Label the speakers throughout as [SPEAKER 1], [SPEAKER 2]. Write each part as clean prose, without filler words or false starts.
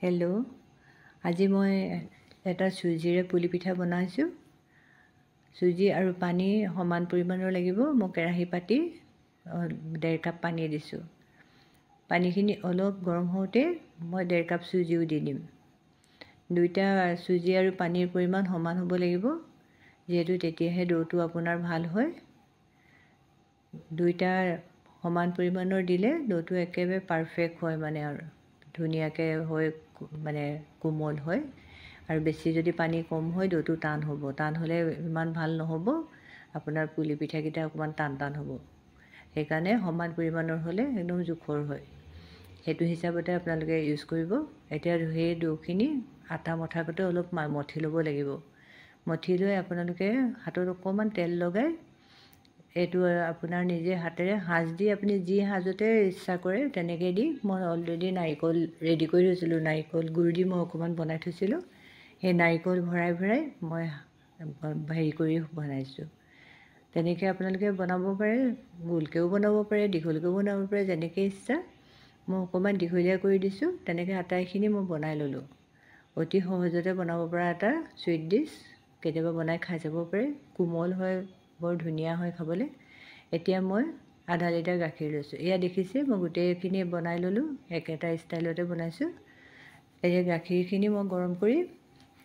[SPEAKER 1] Hello', আজি মই এটা চুজিৰে পুলি পিঠা বনাইছোঁ। চুজি আৰু পানী সমান পৰিমাণৰ লাগিব। মই কেৰাহী পাতি 1.5 কাপ পানী দিছোঁ। পানীখিনি অলপ গৰম হওঁতে মই 1.5 কাপ চুজিও দি দিম। দুইটা চুজি আৰু পানীৰ পৰিমাণ সমান হ'ব লাগিব, যিহেতু তেতিয়াহে ডোটো আপোনাৰ ভাল হয়। দুইটা সমান পৰিমাণৰ দিলে ডোটো একেবাৰে পাৰফেক্ট হয়, আৰু ধুনীয়াকৈ হৈ কোমল হয়। আৰু বেছি যদি পানী কম হয় ডোটো টান হ'ব। টান হ'লে ইমান ভাল নহ'ব, আপোনাৰ পুলি পিঠাকেইটা অকণমান টান হ'ব। সেইকাৰণে সমান পৰিমাণৰ হ'লে একদম জোখৰ হয়। সেইটো হিচাপতে আপোনালোকে ইউজ কৰিব। এতিয়া সেই ডোখিনি আটা মঠাগতে অলপ মঠি ল'ব লাগিব। মঠি লৈ আপোনালোকে হাতত অকণমান তেল লগাই এইটো আপোনাৰ নিজে হাতেৰে সাজ দি আপুনি যি সাজতে ইচ্ছা কৰে তেনেকৈ দি, মই অলৰেডি নাৰিকল ৰেডি কৰি থৈছিলোঁ। নাৰিকল গুড় দি মই অকণমান বনাই থৈছিলোঁ। সেই নাৰিকল ভৰাই ভৰাই মই হেৰি কৰি বনাইছোঁ। তেনেকৈ আপোনালোকে বনাব পাৰে, গোলকৈও বনাব পাৰে, দীঘলকৈও বনাব পাৰে, যেনেকৈ ইচ্ছা। মই অকণমান দীঘলীয়া কৰি দিছোঁ। তেনেকৈ আটাইখিনি মই বনাই ল'লোঁ। অতি সহজতে বনাব পৰা এটা চুইট ডিছ। কেতিয়াবা বনাই খাই চাব পাৰে। কোমল হয়, বৰ ধুনীয়া হয় খাবলৈ। এতিয়া মই আধা লিটাৰ গাখীৰ লৈছোঁ। এয়া দেখিছে মই গোটেইখিনি বনাই ল'লোঁ, একেটা ষ্টাইলতে বনাইছোঁ। এতিয়া গাখীৰখিনি মই গৰম কৰি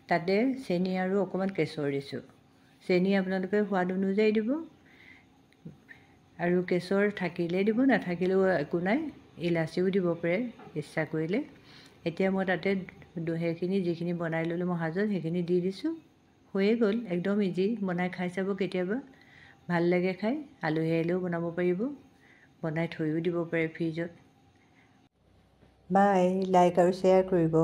[SPEAKER 1] তাতে চেনি আৰু অকণমান কেশৰ দিছোঁ। চেনি আপোনালোকে সোৱাদ অনুযায়ী দিব, আৰু কেশৰ থাকিলে দিব, নাথাকিলেও একো নাই। ইলাচিও দিব পাৰে ইচ্ছা কৰিলে। এতিয়া মই তাতে সেইখিনি যিখিনি বনাই ল'লোঁ মই সাজত, সেইখিনি দি দিছোঁ। হৈয়ে গ'ল, একদম ইজি। বনাই খাই চাব কেতিয়াবা, ভাল লাগে খাই। আলহী আহিলেও বনাব পাৰিব, বনাই থৈও দিব পাৰে ফ্ৰিজত। বাই, লাইক আৰু শ্বেয়াৰ কৰিব।